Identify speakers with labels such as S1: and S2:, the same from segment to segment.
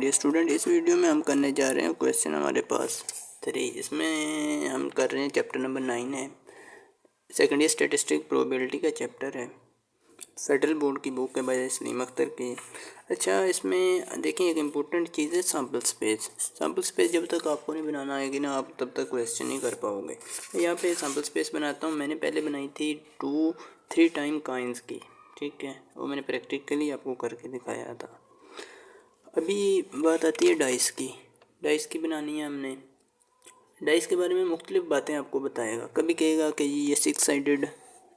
S1: Dear student, इस video में हम करने जा रहे हैं क्वेश्चन हमारे पास 3। इसमें हम कर रहे हैं चैप्टर नंबर 9 है, सेकेंड ईयर स्टैटिस्टिक प्रोबेबिलिटी का चैप्टर है। फेडरल बोर्ड की बुक है बाय सलीम अख्तर की। अच्छा, इसमें देखिए एक इम्पोर्टेंट चीज़ है सैम्पल स्पेस। सैम्पल स्पेस जब तक आपको नहीं बनाना आएगी ना, आप तब तक क्वेश्चन नहीं कर पाओगे। यहाँ पे सैम्पल स्पेस बनाता हूँ। मैंने पहले बनाई थी 2-3 टाइम काइंस की, ठीक है, वो मैंने प्रैक्टिकली आपको करके दिखाया था। अभी बात आती है डाइस की। डाइस की बनानी है हमने। डाइस के बारे में मुख्तलिफ बातें आपको बताएगा। कभी कहेगा कि ये 6 साइडेड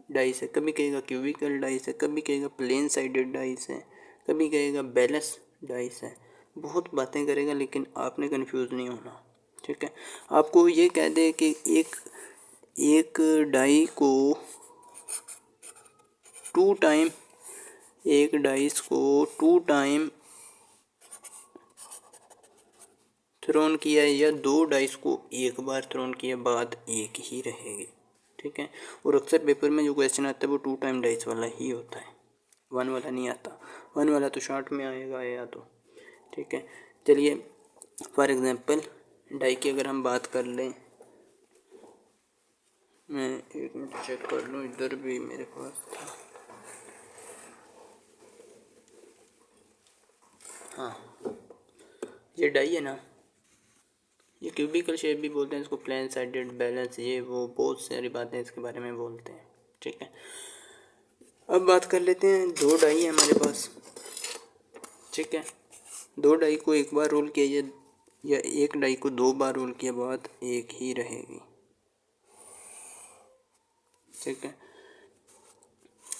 S1: डाइस है, कभी कहेगा क्यूबिकल डाइस है, कभी कहेगा प्लेन साइडेड डाइस है, कभी कहेगा बैलेंस डाइस है। बहुत बातें करेगा, लेकिन आपने कंफ्यूज नहीं होना, ठीक है। आपको ये कह दे कि एक डाई को एक डाइस को 2 टाइम थ्रोन किया है, या 2 डाइस को एक बार थ्रोन किया, बात एक ही रहेगी, ठीक है। और अक्सर पेपर में जो क्वेश्चन आता है वो 2 टाइम डाइस वाला ही होता है, 1 वाला नहीं आता। 1 वाला तो शॉर्ट में आएगा या तो, ठीक है। चलिए फॉर एग्जांपल डाई की अगर हम बात कर लें, मैं 1 मिनट चेक कर लूँ, इधर भी मेरे पास था। हाँ, ये डाई है ना, ये क्यूबिकल शेप भी बोलते हैं इसको, प्लेन साइडेड, बैलेंस, ये वो बहुत सारी बातें इसके बारे में बोलते हैं, ठीक है। अब बात कर लेते हैं, 2 डाई है हमारे पास, ठीक है। 2 डाई को एक बार रोल किया या एक डाई को 2 बार रोल किया, बात एक ही रहेगी, ठीक है।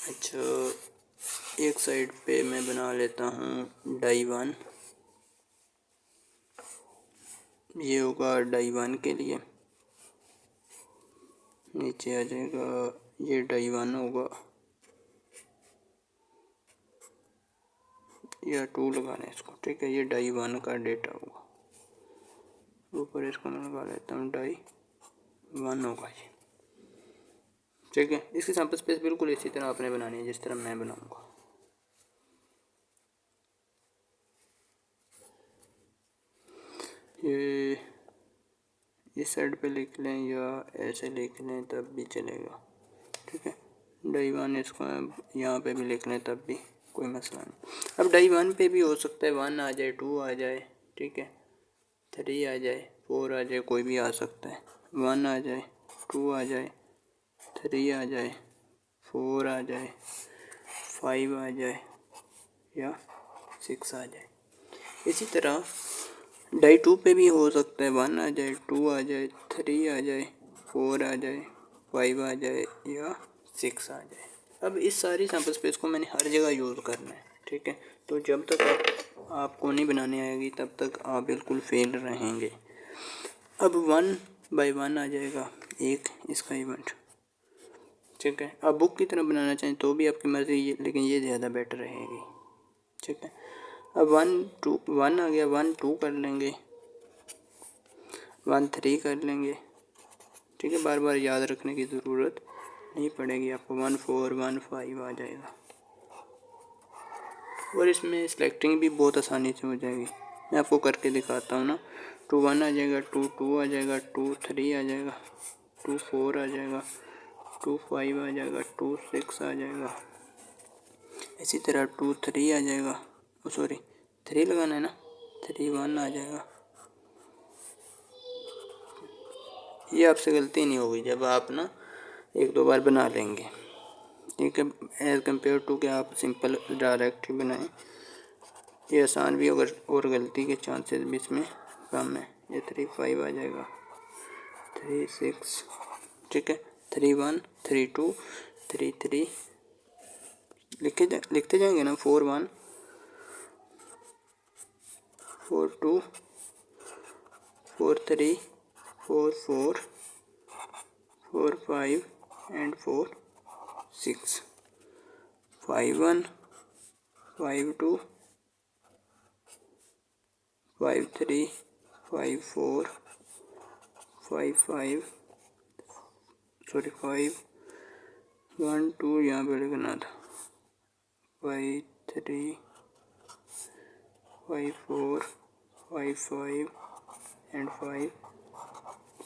S1: अच्छा, एक साइड पे मैं बना लेता हूँ डाई 1। ये होगा डाई 1 के लिए, नीचे आ जाएगा, ये डाई 1 होगा, या 2 लगाना है इसको, ठीक है। ये डाई 1 का डेटा होगा, ऊपर इसको मैं लगा लेता हूँ, डाई 1 होगा ये, ठीक है। इसकी सैंपल स्पेस बिल्कुल इसी तरह आपने बनानी है जिस तरह मैं बनाऊंगा। ये इस साइड पे लिख लें या ऐसे लिख लें तब भी चलेगा, ठीक है। डाई 1 इसको यहाँ पे भी लिख लें तब भी कोई मसला नहीं। अब डाई 1 पे भी हो सकता है 1 आ जाए, 2 आ जाए, ठीक है, 3 आ जाए, 4 आ जाए, कोई भी आ सकता है। 1 आ जाए, 2 आ जाए, 3 आ जाए, 4 आ जाए, 5 आ जाए, या 6 आ जाए। इसी तरह डाई 2 पे भी हो सकता है 1 आ जाए, 2 आ जाए, 3 आ जाए, 4 आ जाए, 5 आ जाए, या 6 आ जाए। अब इस सारी सैंपल स्पेस को मैंने हर जगह यूज़ करना है, ठीक है। तो जब तक आपको नहीं बनाने आएगी तब तक आप बिल्कुल फेल रहेंगे। अब 1 बाय 1 आ जाएगा एक इसका इवेंट, ठीक है। आप बुक की तरह बनाना चाहें तो भी आपकी मर्ज़ी, लेकिन ये ज़्यादा बेटर रहेगी, ठीक है। अब 1 आ गया, 1 2 कर लेंगे, 1 3 कर लेंगे, ठीक है। बार बार याद रखने की ज़रूरत नहीं पड़ेगी आपको। 1 4 1 5 आ जाएगा, और इसमें सिलेक्टिंग भी बहुत आसानी से हो जाएगी। मैं आपको करके दिखाता हूँ ना। 2 1 आ जाएगा, 2 2 आ जाएगा, 2 3 आ जाएगा, 2 4 आ जाएगा, 2 5 आ जाएगा, 2 6 आ जाएगा, इसी तरह 2 3 आ जाएगा, सॉरी 3 लगाना है ना, 3 1 आ जाएगा। ये आपसे गलती नहीं होगी जब आप ना 1-2 बार बना लेंगे, ठीक है, एज़ कम्पेयर टू कि आप सिंपल डायरेक्ट ही बनाएं। ये आसान भी होगा और गलती के चांसेस भी इसमें कम है। ये 3 5 आ जाएगा, 3 6, ठीक है, 3 1 3 2 3 3 लिखते जाएंगे ना, 4 1 4 2 4 3 4 4 4 5 and 4 6, 5 1 5 2 5 3 5 4 5 5 सॉरी 5 1 2 यहाँ पे लिखना था, 5 3 5 4 5 5 एंड 5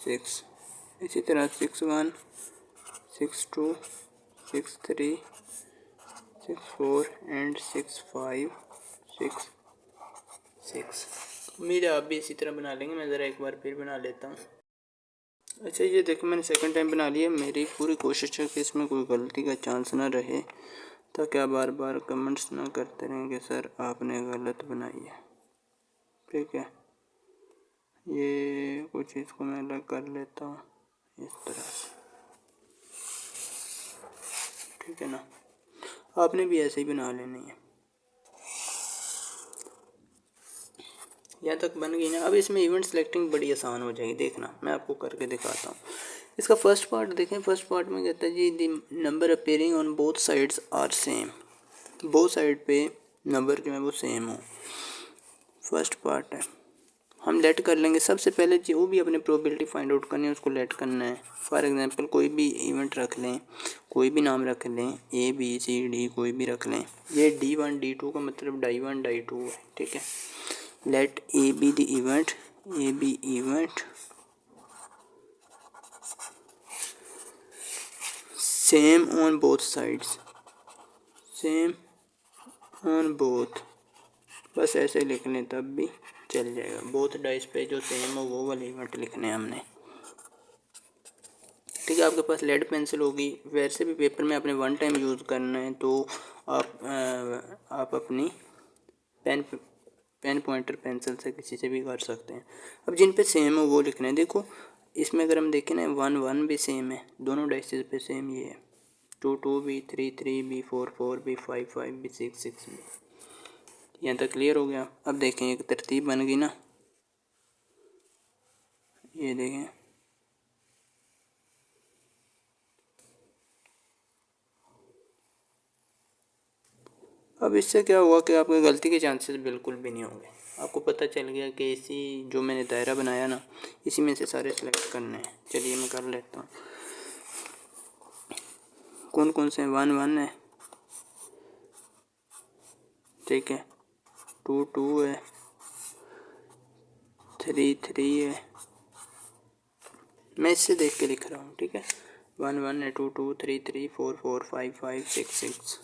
S1: 6। इसी तरह 6 1 6 2 6 3 6 4 एंड 6 5 6 6। उम्मीद है आप भी इसी तरह बना लेंगे। मैं ज़रा एक बार फिर बना लेता हूँ। अच्छा, ये देखो मैंने सेकंड टाइम बना लिया। मेरी पूरी कोशिश है कि इसमें कोई गलती का चांस ना रहे, ताकि आप बार बार कमेंट्स ना करते रहें कि सर आपने गलत बनाई है। ठीक है, ये कुछ इसको मैं अलग कर लेता हूँ इस तरह से। ठीक है ना, आपने भी ऐसे ही बना लेनी है। यहाँ तक बन गई ना। अब इसमें इवेंट सेलेक्टिंग बड़ी आसान हो जाएगी। देखना, मैं आपको करके दिखाता हूँ। इसका फर्स्ट पार्ट देखें। फर्स्ट पार्ट में कहता है जी the number appearing on both sides are same. Both side पे नंबर जो है वो सेम हो, फर्स्ट पार्ट है। हम लेट कर लेंगे। सबसे पहले जो भी अपने प्रोबेबिलिटी फाइंड आउट करनी है उसको लेट करना है। फॉर एग्जांपल कोई भी इवेंट रख लें, कोई भी नाम रख लें, A B C D कोई भी रख लें। ये D1 D2 का मतलब डाई1 डाई2 है। ठीक है, let A be the event, A be event same on both sides, same on both. बस ऐसे लिख लें तब भी चल जाएगा। बोथ डाइस पे जो सेम हो वो वाले इवेंट लिखने हैं हमने। ठीक है, आपके पास लेड पेंसिल होगी। वैसे भी पेपर में आपने वन टाइम यूज़ करना है तो आप अपनी पेन पॉइंटर पेंसिल से किसी से भी कर सकते हैं। अब जिन पे सेम हो वो लिखना है। देखो इसमें अगर हम देखें ना, 1 1 भी सेम है, दोनों डाइसेस पे सेम ये है। 2 2 भी, 3 3 भी, 4 4 भी, 5 5 भी, 6 6 भी। यहाँ तक क्लियर हो गया। अब देखें एक तरतीब बन गई ना, ये देखें। अब इससे क्या हुआ कि आपके गलती के चांसेस बिल्कुल भी नहीं होंगे। आपको पता चल गया कि इसी जो मैंने दायरा बनाया ना, इसी में से सारे सेलेक्ट करने हैं। चलिए मैं कर लेता हूँ। कौन कौन से हैं? 1 1 है, ठीक है, 2 2 है, 3 3 है। मैं इससे देख के लिख रहा हूँ। ठीक है, 1 1 है, 2 2 3 3 4 4 5 5 6 6।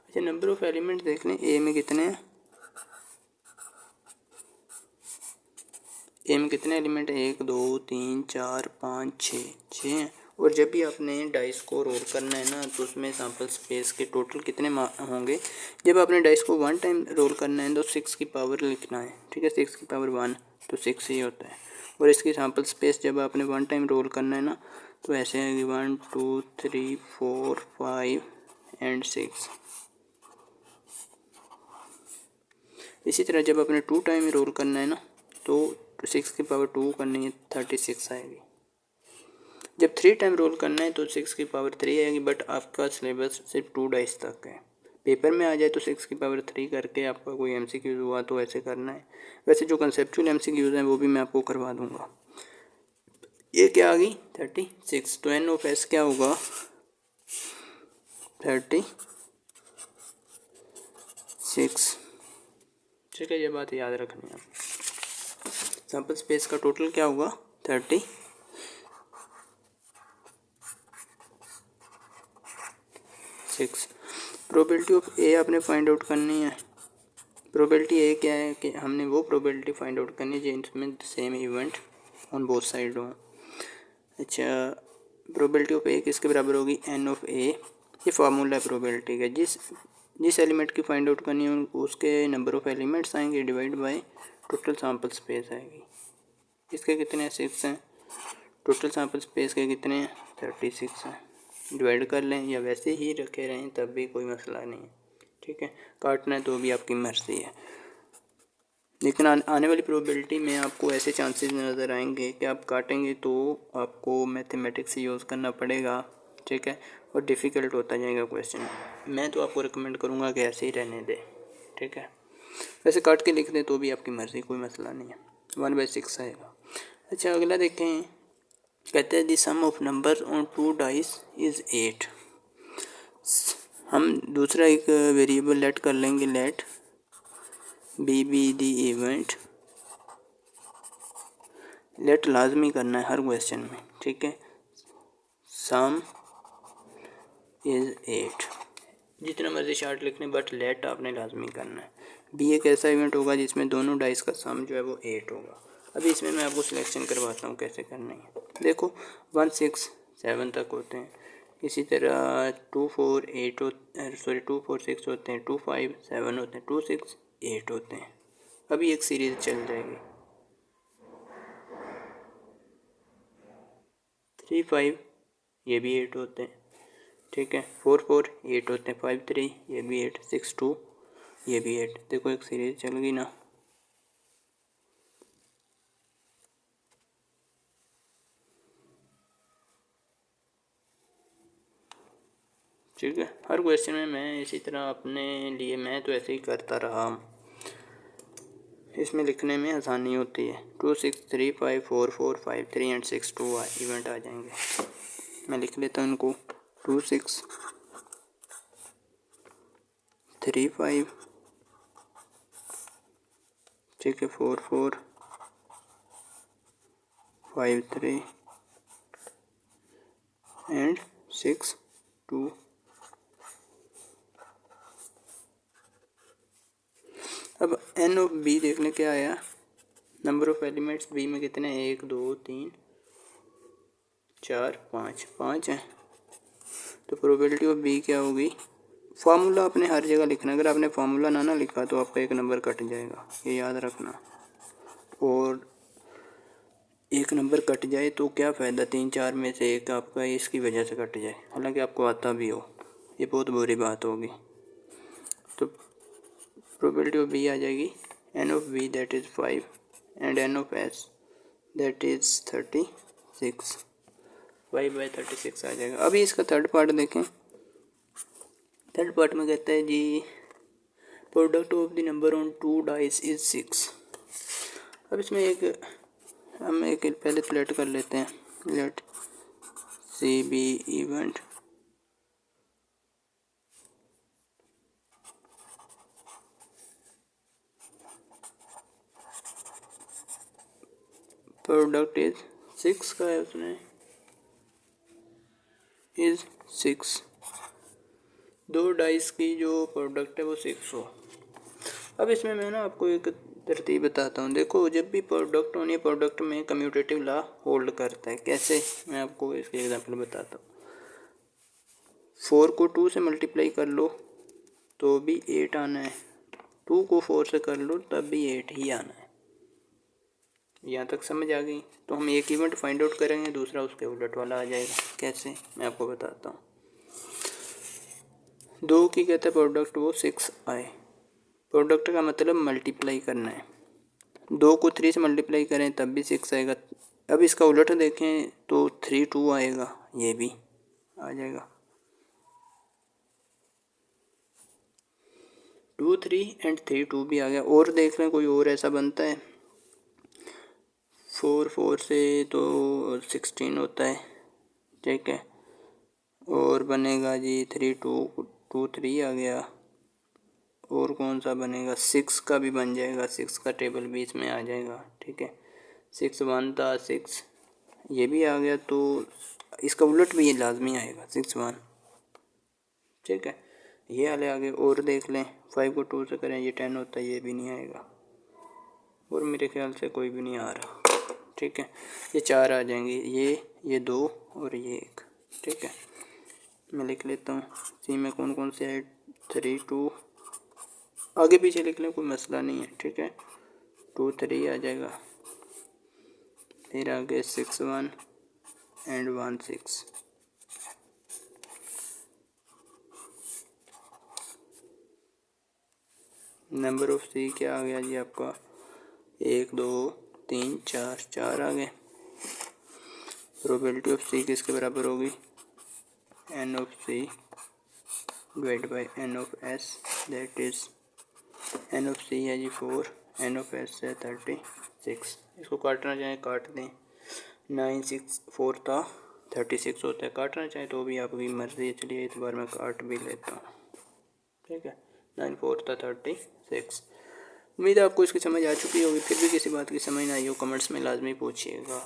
S1: अच्छा, नंबर ऑफ एलिमेंट देख लें। ए में कितने हैं? ए में कितने एलिमेंट हैं? 1 2 3 4 5 6 हैं। और जब भी आपने डाइस को रोल करना है ना, तो उसमें सैम्पल स्पेस के टोटल कितने होंगे? जब आपने डाइस को 1 टाइम रोल करना है तो 6 की पावर लिखना है। ठीक है, 6 की पावर 1 तो 6 ही होता है। और इसकी सैम्पल स्पेस जब आपने 1 टाइम रोल करना है ना, तो ऐसे आएगी 1 2 3 4 5 एंड 6। इसी तरह जब आपने 2 टाइम रोल करना है ना, तो 6 की पावर 2 करनी है, 36 आएगी। जब 3 टाइम रोल करना है तो 6 की पावर 3 आएगी। बट आपका सिलेबस सिर्फ 2 डाइस तक है। पेपर में आ जाए तो 6 की पावर 3 करके आपका कोई MCQ हुआ तो ऐसे करना है। वैसे जो कंसेप्चुअल MCQs हैं वो भी मैं आपको करवा दूंगा। ये क्या आ गई? 36। तो N ऑफ S क्या होगा? 36। ठीक है, ये बात याद रखनी है। सैम्पल स्पेस का टोटल क्या होगा? 36। प्रोबेबिलिटी ऑफ ए आपने फाइंड आउट करनी है। प्रोबेबिलिटी ए क्या है कि हमने वो प्रोबेबिलिटी फाइंड आउट करनी है जिनमें same event on both side हो। अच्छा, प्रोबेबिलिटी ऑफ ए किसके बराबर होगी? N ऑफ ए। ये फार्मूला है प्रोबेबिलिटी का। जिस एलिमेंट की फाइंड आउट करनी है उसके नंबर ऑफ एलिमेंट्स आएंगे divide by total sample space आएगी। इसके कितने हैं? 6 हैं। टोटल सैम्पल स्पेस के कितने हैं? 36 हैं। डिवाइड कर लें या वैसे ही रखे रहें तब भी कोई मसला नहीं है। ठीक है, काटना है तो भी आपकी मर्ज़ी है। लेकिन आने वाली प्रोबेबिलिटी में आपको ऐसे चांसेस नज़र आएंगे कि आप काटेंगे तो आपको मैथमेटिक्स यूज़ करना पड़ेगा। ठीक है, और डिफ़िकल्ट होता जाएगा क्वेश्चन। मैं तो आपको रिकमेंड करूँगा कि ऐसे ही रहने दें। ठीक है। वैसे काट के लिख दें तो भी आपकी मर्ज़ी, कोई मसला नहीं है। 1/6 आएगा। अच्छा अगला देखें, कहते हैं the sum of number on 2 dice is 8। हम दूसरा एक वेरिएबल लेट कर लेंगे, let B the event. Let लाजमी करना है हर क्वेश्चन में, ठीक है। सम इज़ 8, जितना मर्जी शार्ट लिखने, बट लेट आपने लाजमी करना है। बी एक ऐसा इवेंट होगा जिसमें दोनों डाइस का सम जो है वो 8 होगा। अभी इसमें मैं आपको सिलेक्शन करवाता हूँ कैसे करना है। देखो 1 6 7 तक होते हैं, इसी तरह 2 4 8 2 4 6 होते हैं, 2 5 7 होते हैं, 2 6 8 होते हैं। अभी एक सीरीज़ चल जाएगी। 3 5 ये भी 8 होते हैं, ठीक है। 4 4 8 होते हैं, 5 3 ये भी 8, 6 2 ये भी 8। देखो एक सीरीज चल गई ना। ठीक है, हर क्वेश्चन में मैं इसी तरह अपने लिए, मैं तो ऐसे ही करता रहा, इसमें लिखने में आसानी होती है। 2 6 3 5 4 4 5 3 एंड 6 2 इवेंट आ जाएंगे। मैं लिख लेता हूँ इनको। 2 6 3 5, ठीक है, 4 4 5 3 एंड 6 2। अब एन ऑफ बी देख लें क्या आया। नंबर ऑफ एलिमेंट्स बी में कितने हैं, 1 2 3 4 5, 5 हैं। तो प्रोबेबिलिटी ऑफ बी क्या होगी। फार्मूला आपने हर जगह लिखना, अगर आपने फार्मूला ना लिखा तो आपका एक नंबर कट जाएगा, ये याद रखना। और एक नंबर कट जाए तो क्या फ़ायदा, 3 4 में से एक आपका इसकी वजह से कट जाए, हालांकि आपको आता भी हो, ये बहुत बुरी बात होगी। तो प्रोबेबिलिटी ऑफ बी आ जाएगी n of B that is 5 and n of S that is 36, 5/36 आ जाएगा। अभी इसका थर्ड पार्ट देखें। थर्ड पार्ट में कहता है जी product of the number on 2 dice is 6। अब इसमें हम एक पहले तो लेट कर लेते हैं, let C B event product is 6 का है, उसने इज 6, 2 डाइस की जो प्रोडक्ट है वो 6 हो। अब इसमें मैं ना आपको एक तरतीब बताता हूँ। देखो जब भी प्रोडक्ट होनी है, प्रोडक्ट में कम्यूटेटिव लॉ होल्ड करता है। कैसे, मैं आपको इसके एग्जांपल बताता हूँ। 4 को 2 से मल्टीप्लाई कर लो तो भी 8 आना है, 2 को 4 से कर लो तब भी 8 ही आना है। यहाँ तक समझ आ गई। तो हम एक इवेंट फाइंड आउट करेंगे, दूसरा उसके उलट वाला आ जाएगा। कैसे, मैं आपको बताता हूँ। 2 की कहते हैं प्रोडक्ट वो 6 आए, प्रोडक्ट का मतलब मल्टीप्लाई करना है। 2 को 3 से मल्टीप्लाई करें तब भी 6 आएगा। अब इसका उलट देखें तो 3 2 आएगा, ये भी आ जाएगा। 2 3 एंड 3 2 भी आ गया। और देख लें कोई और ऐसा बनता है। 4 4 से तो 16 होता है, ठीक है। और बनेगा जी 3 2 2 3 आ गया। और कौन सा बनेगा, 6 का भी बन जाएगा, 6 का टेबल भी इसमें आ जाएगा, ठीक है। 6 1 था, 6 ये भी आ गया। तो इसका उलट भी ये लाजमी आएगा, 6 1, ठीक है। ये वाले आगे और देख लें। 5 को 2 से करें ये 10 होता है, ये भी नहीं आएगा। और मेरे ख्याल से कोई भी नहीं आ रहा, ठीक है। ये 4 आ जाएंगे, ये 2 और ये 1, ठीक है। मैं लिख लेता हूँ सी में कौन कौन से है। 3 2, आगे पीछे लिख लें, कोई मसला नहीं है, ठीक है। 2 3 आ जाएगा, फिर आगे 6 1 एंड 1 6। नंबर ऑफ सी क्या आ गया जी आपका, 1 2 3 4, 4 आ गए। प्रोबेबिलिटी ऑफ सी किसके बराबर होगी, n of C divide by n of S that is n of C है जी 4, एन ऑफ एस है 36। इसको काटना चाहें काट दें, 9 6 4 था 36 होता है, काटना चाहें तो भी आपकी मर्ज़ी है। चलिए इस बार मैं काट भी लेता हूँ, ठीक है। 9 4 था 36। उम्मीद है आपको इसकी समझ आ चुकी होगी। फिर भी किसी बात की समझ ना आई हो कमेंट्स में लाजमी पूछिएगा।